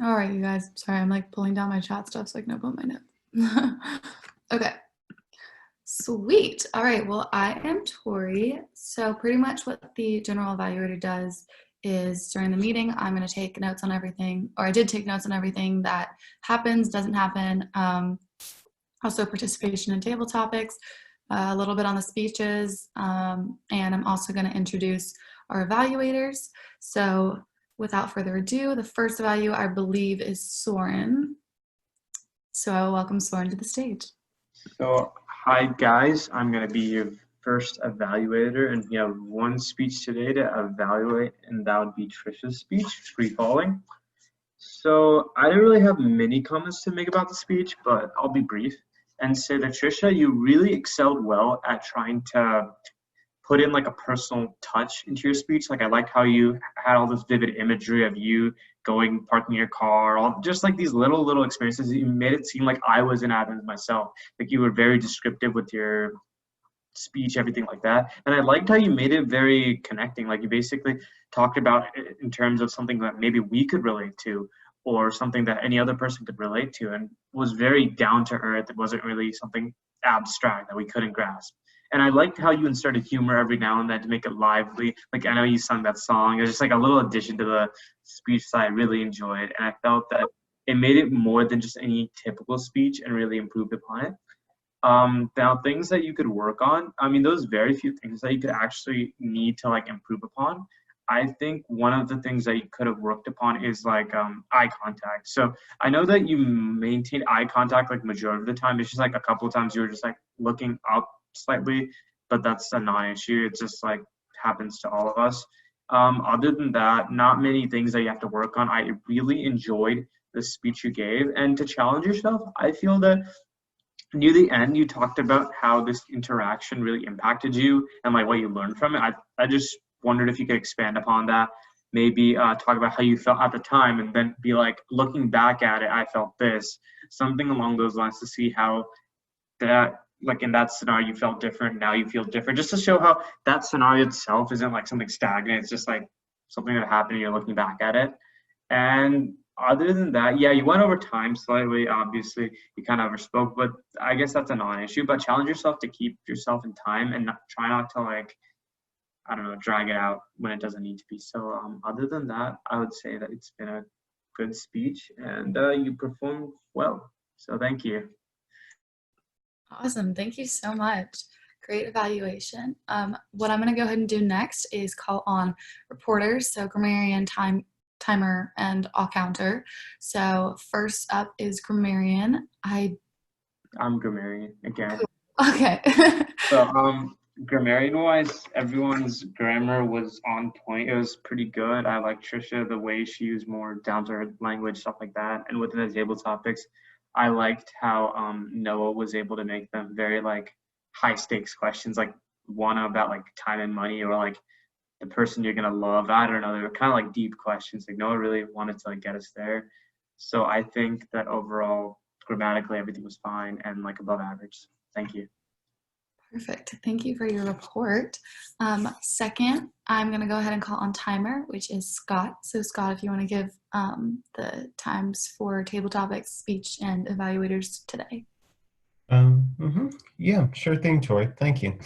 All right, you guys. Sorry, I'm like pulling down my chat stuff so I can open my notes. Okay. Sweet. All right. Well, I am Tori. So pretty much what the general evaluator does is during the meeting, I'm going to take notes on everything, or I did take notes on everything that happens, doesn't happen. Also participation in table topics, a little bit on the speeches, and I'm also going to introduce our evaluators. So without further ado, the first evaluator I believe is Sourin. So I will welcome Sourin to the stage. So, hi guys, I'm going to be your first evaluator, and we have one speech today to evaluate, and that would be Tricia's speech, Free Falling. So, I don't really have many comments to make about the speech, but I'll be brief and say that Tricia, you really excelled well at trying to put in like a personal touch into your speech. Like I liked how you had all this vivid imagery of you going, parking your car, all just like these little experiences. You made it seem like I was in Athens myself. Like you were very descriptive with your speech, everything like that. And I liked how you made it very connecting. Like you basically talked about it in terms of something that maybe we could relate to, or something that any other person could relate to, and was very down to earth. It wasn't really something abstract that we couldn't grasp. And I liked how you inserted humor every now and then to make it lively. Like I know you sung that song. It was just like a little addition to the speech that I really enjoyed. And I felt that it made it more than just any typical speech and really improved upon it. Now things that you could work on, I mean, those very few things that you could actually need to like improve upon. I think one of the things that you could have worked upon is like eye contact. So I know that you maintain eye contact like majority of the time. It's just like a couple of times you were just like looking up slightly, but that's a non-issue. It just like happens to all of us. Other than that, not many things that you have to work on. I really enjoyed the speech you gave, and to challenge yourself, I feel that near the end you talked about how this interaction really impacted you and like what you learned from it. I just wondered if you could expand upon that, maybe talk about how you felt at the time, and then be like, looking back at it, I felt this, something along those lines, to see how that, like in that scenario you felt different, now you feel different, just to show how that scenario itself isn't like something stagnant. It's just like something that happened and you're looking back at it. And other than that, yeah, you went over time slightly. Obviously, you kind of overspoke, but I guess that's a non-issue. But challenge yourself to keep yourself in time and try not to like, I don't know, drag it out when it doesn't need to be. So other than that, I would say that it's been a good speech, and you performed well. So thank you. Awesome. Thank you so much. Great evaluation. What I'm going to go ahead and do next is call on reporters. So Grammarian, timer, and all counter. So first up is Grammarian. I'm Grammarian again. Okay. So grammarian-wise, everyone's grammar was on point. It was pretty good. I like Tricia, the way she used more down-to-earth language, stuff like that. And within the table topics, I liked how Noah was able to make them very like high-stakes questions, like one about like time and money, or like the person you're gonna love. I don't know. They were kind of like deep questions. Like Noah really wanted to like get us there. So I think that overall, grammatically, everything was fine and like above average. Thank you. Perfect. Thank you for your report. Second, I'm going to go ahead and call on timer, which is Scott. So Scott, if you want to give the times for table topics, speech, and evaluators today. Yeah, sure thing, Tori. Thank you.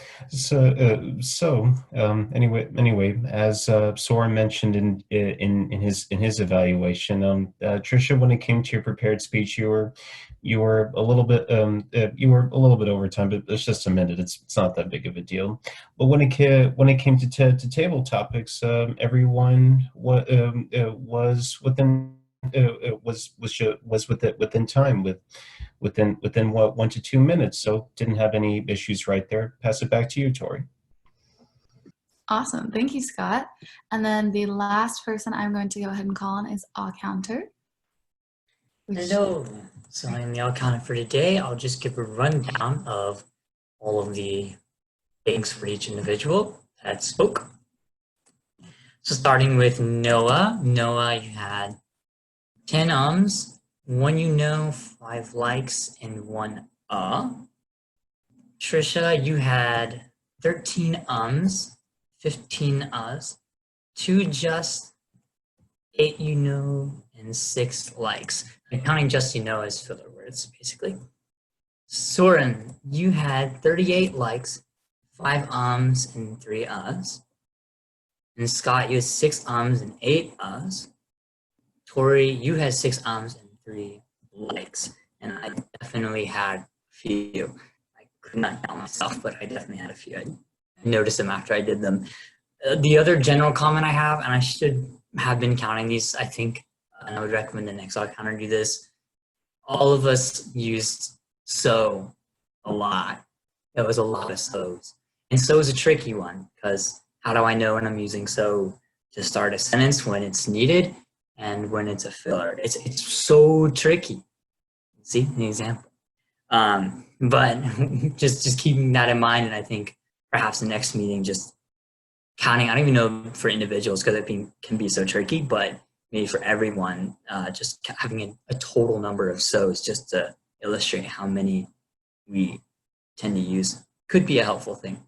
Anyway, as Sourin mentioned in his evaluation, Tricia, when it came to your prepared speech, you were a little bit over time, but it's just a minute. It's not that big of a deal. But when it came to table topics, everyone was within within time, within what, 1 to 2 minutes. So didn't have any issues right there. Pass it back to you, Tori. Awesome. Thank you, Scott. And then the last person I'm going to go ahead and call on is all counter. Hello. So I'm the all counter for today. I'll just give a rundown of all of the things for each individual that spoke. So starting with Noah. Noah, you had 10 ums, 1 you know, 5 likes, and 1 Tricia, you had 13 ums, 15 uhs, 2 just, 8 you know, and 6 likes. I'm counting just you know as filler words, basically. Sourin, you had 38 likes, 5 ums and 3 uhs. And Scott, you had 6 ums and 8 uhs. Tori, you had 6 ums and 3 likes. And I definitely had a few. I could not count myself, but I definitely had a few. I noticed them after I did them. The other general comment I have, and I should have been counting these, I think, and I would recommend the Excel counter do this. All of us used so a lot. It was a lot of so's. And so is a tricky one, because how do I know when I'm using so to start a sentence when it's needed and when it's a filler? It's so tricky. See an example. But just keeping that in mind, and I think perhaps the next meeting just counting. I don't even know for individuals because it can be so tricky, but maybe for everyone, just having a total number of so's just to illustrate how many we tend to use could be a helpful thing.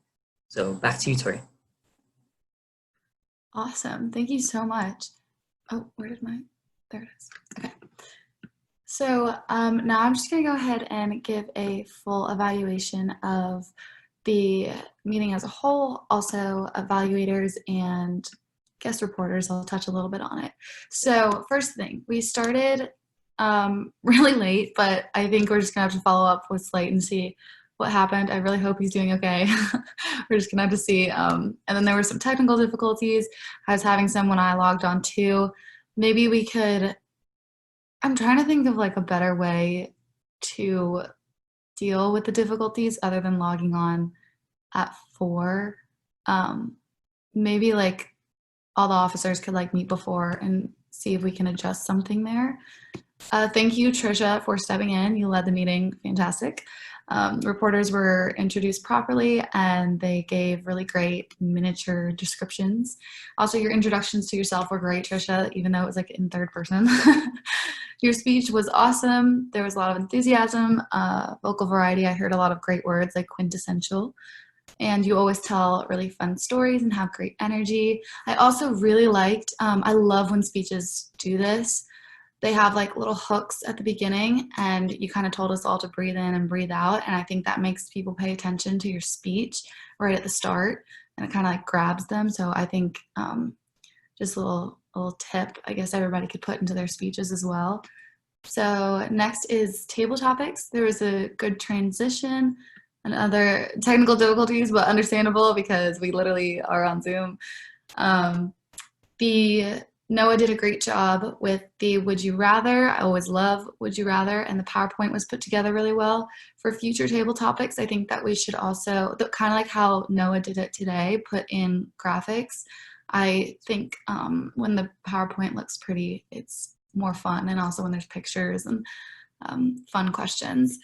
So back to you, Tori. Awesome. Thank you so much. Oh, where did there it is. Okay. So now I'm just going to go ahead and give a full evaluation of the meeting as a whole, also evaluators and guest reporters. I'll touch a little bit on it. So first thing, we started really late, but I think we're just going to have to follow up with Slate and see what happened. I really hope he's doing okay. We're just going to have to see. And then there were some technical difficulties. I was having some when I logged on too. Maybe we could, I'm trying to think of like a better way to deal with the difficulties other than logging on at 4. Maybe like all the officers could like meet before and see if we can adjust something there. Thank you, Tricia, for stepping in. You led the meeting. Fantastic. Reporters were introduced properly and they gave really great miniature descriptions. Also, your introductions to yourself were great, Tricia, even though it was like in third person. Your speech was awesome. There was a lot of enthusiasm, vocal variety. I heard a lot of great words like quintessential. And you always tell really fun stories and have great energy. I also really liked, I love when speeches do this. They have like little hooks at the beginning and you kind of told us all to breathe in and breathe out. And I think that makes people pay attention to your speech right at the start and it kind of like grabs them. So I think just a little tip, I guess everybody could put into their speeches as well. So next is table topics. There was a good transition and other technical difficulties, but understandable because we literally are on Zoom. Noah did a great job with the would you rather. I always love would you rather, and the PowerPoint was put together really well. For future table topics, I think that we should also, kind of like how Noah did it today, put in graphics. I think when the PowerPoint looks pretty, it's more fun, and also when there's pictures and fun questions.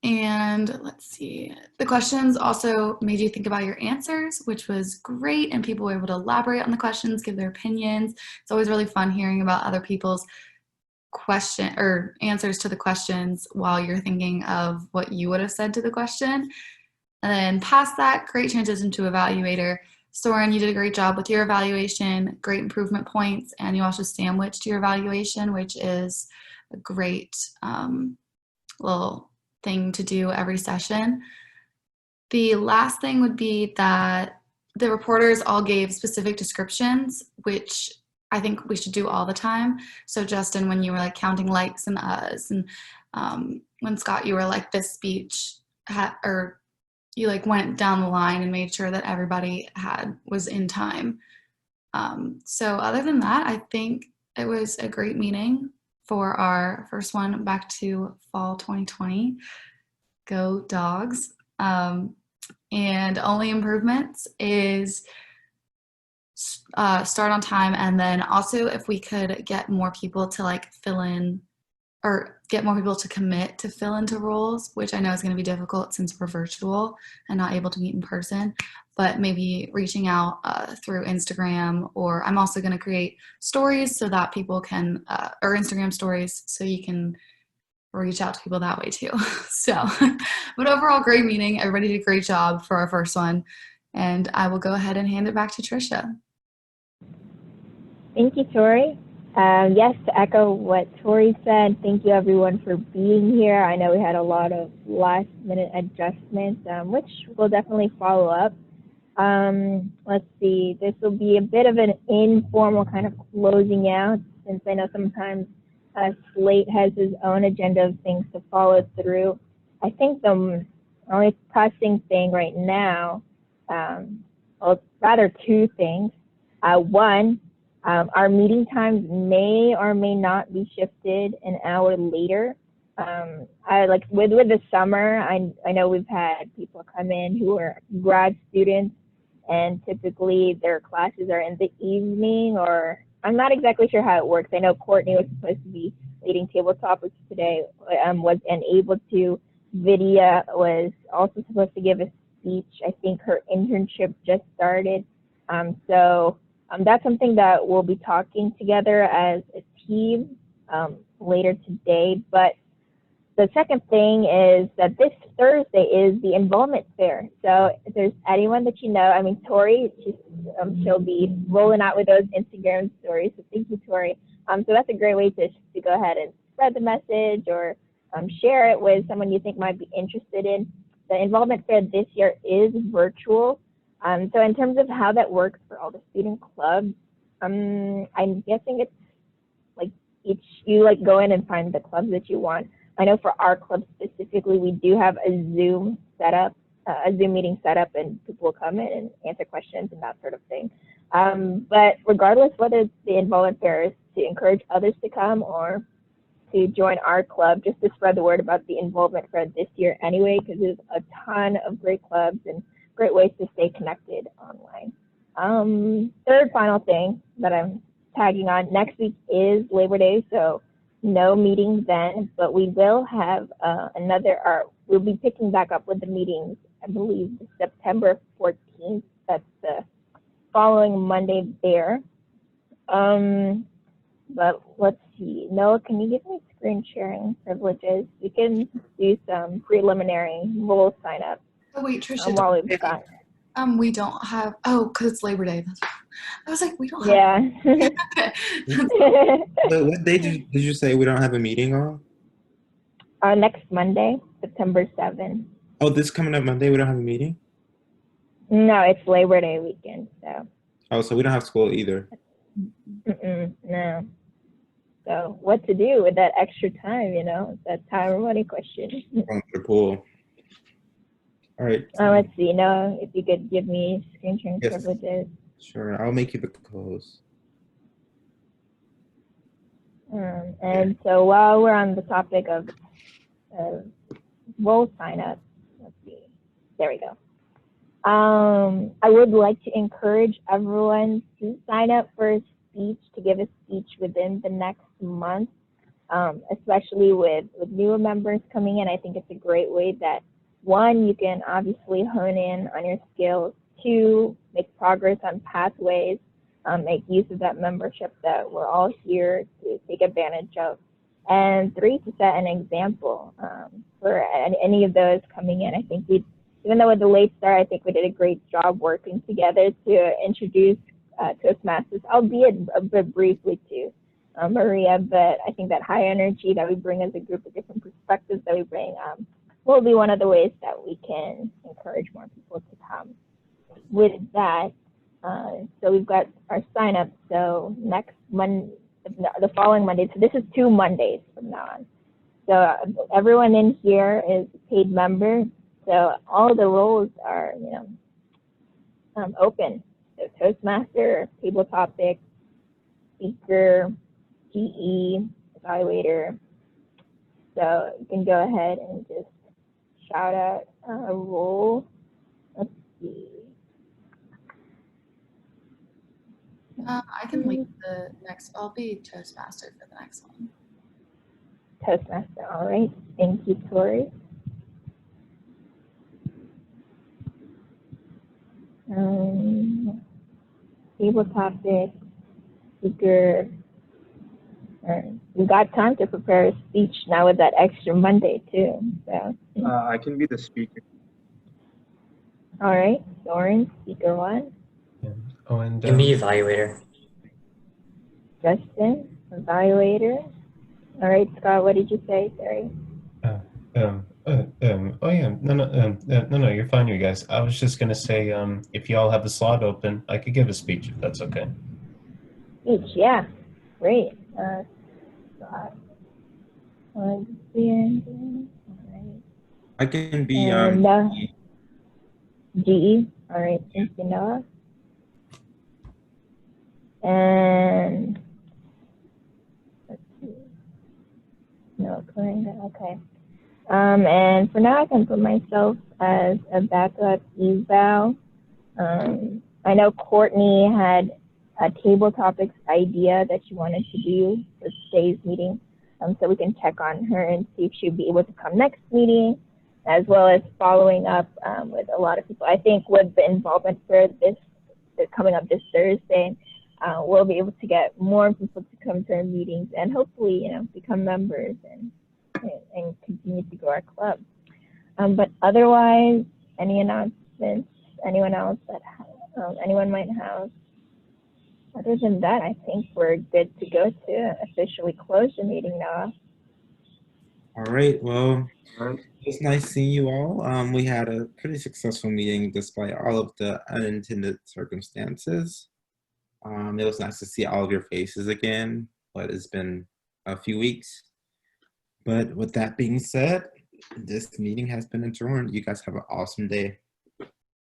And let's see, the questions also made you think about your answers, which was great, and people were able to elaborate on the questions, give their opinions. It's always really fun hearing about other people's question or answers to the questions while you're thinking of what you would have said to the question. And then past that, great transition to evaluator. Sourin, you did a great job with your evaluation, great improvement points, and you also sandwiched your evaluation, which is a great little thing to do every session. The last thing would be that the reporters all gave specific descriptions, which I think we should do all the time. So Justin, when you were like counting likes and uhs, and when Scott, you were like this speech or you like went down the line and made sure that everybody was in time. So other than that, I think it was a great meeting for our first one back to fall 2020. Go dogs. And only improvements is start on time, and then also if we could get more people to like fill in or get more people to commit to fill into roles, which I know is going to be difficult since we're virtual and not able to meet in person, but maybe reaching out through Instagram, or I'm also going to create stories so that people can, or Instagram stories, so you can reach out to people that way too. So, but overall, great meeting. Everybody did a great job for our first one. And I will go ahead and hand it back to Tricia. Thank you, Tori. Yes, to echo what Tori said, thank you everyone for being here. I know we had a lot of last minute adjustments, which we'll definitely follow up. Let's see, this will be a bit of an informal kind of closing out, since I know sometimes Slate has his own agenda of things to follow through. I think the only pressing thing right now, well, rather two things. One, our meeting times may or may not be shifted an hour later. I like with the summer, I know we've had people come in who are grad students, and typically their classes are in the evening, or I'm not exactly sure how it works. I know Courtney was supposed to be leading table topics today, was unable to. Vidya was also supposed to give a speech. I think her internship just started. So that's something that we'll be talking together as a team later today. But the second thing is that this Thursday is the enrollment fair. So if there's anyone that you know, I mean, Tori, she'll be rolling out with those Instagram stories. So thank you, Tori. So that's a great way to go ahead and spread the message, or share it with someone you think might be interested in. The enrollment fair this year is virtual. So in terms of how that works for all the student clubs, I'm guessing it's like you like go in and find the clubs that you want. I know for our club specifically, we do have a Zoom setup, a Zoom meeting set up, and people will come in and answer questions and that sort of thing. But regardless whether the enrollment fair is to encourage others to come or to join our club, just to spread the word about the enrollment fair this year anyway, because there's a ton of great clubs and great ways to stay connected online. Third final thing that I'm tagging on, next week is Labor Day, so no meetings then, but we will have we'll be picking back up with the meetings, I believe September 14th, that's the following Monday there. But let's see, Noah, can you give me screen sharing privileges? We can do some preliminary role sign up. Oh wait, Tricia, while we've got. we don't have, because it's Labor Day. I was like, we don't have. Yeah. But what day did you say we don't have a meeting on? Next Monday, September 7th. Oh, this coming up Monday we don't have a meeting? No, it's Labor Day weekend, so. Oh, so we don't have school either. No. So what to do with that extra time, that time or money question. Going to the pool. All right. Let's see, Noah, if you could give me screen sharing privileges. Sure, I'll make you the close. And so while we're on the topic of role sign up, let's see, there we go. I would like to encourage everyone to sign up for a speech, to give a speech within the next month, especially with newer members coming in. I think it's a great way that, one, you can obviously hone in on your skills, two, make progress on pathways, make use of that membership that we're all here to take advantage of, and three, to set an example for any of those coming in. I think even though with the late start, I think we did a great job working together to introduce Toastmasters, albeit a bit briefly to Maria, but I think that high energy that we bring as a group, of different perspectives that we bring, will be one of the ways that we can encourage more people to come. With that, so we've got our sign up. So next Monday, the following Monday, so this is 2 Mondays from now on. So everyone in here is a paid member. So all the roles are, open. So Toastmaster, table topic, speaker, GE, evaluator. So you can go ahead and just shout out a role. Let's see. I can lead the next. I'll be Toastmaster for the next one. Toastmaster, all right. Thank you, Tori. Table topic, speaker. We got time to prepare a speech now with that extra Monday too. So. I can be the speaker. All right, Sourin, speaker 1. Yeah. Oh, and You can be evaluator. Justin, Evaluator. All right, Scott, what did you say? Sorry. Oh yeah, no, you're fine, you guys. I was just gonna say, if y'all have the slot open, I could give a speech if that's okay. Speech, yeah. Great. Scott. All right. I can be And GE. All right, thank you, Noah. And let's see. No, Kuranga, okay. And for now, I can put myself as a backup eval. I know Courtney had a table topics idea that she wanted to do for today's meeting. So we can check on her and see if she'll be able to come next meeting, as well as following up with a lot of people. I think with the involvement for this coming up this Thursday, we'll be able to get more people to come to our meetings and hopefully, become members and continue to grow our club. But otherwise, any announcements? Anyone else that anyone might have? Other than that, I think we're good to go to officially close the meeting now. All right. Well, All right. it was nice seeing you all. We had a pretty successful meeting despite all of the unintended circumstances. It was nice to see all of your faces again, but it's been a few weeks. But with that being said, this meeting has been adjourned. You guys have an awesome day.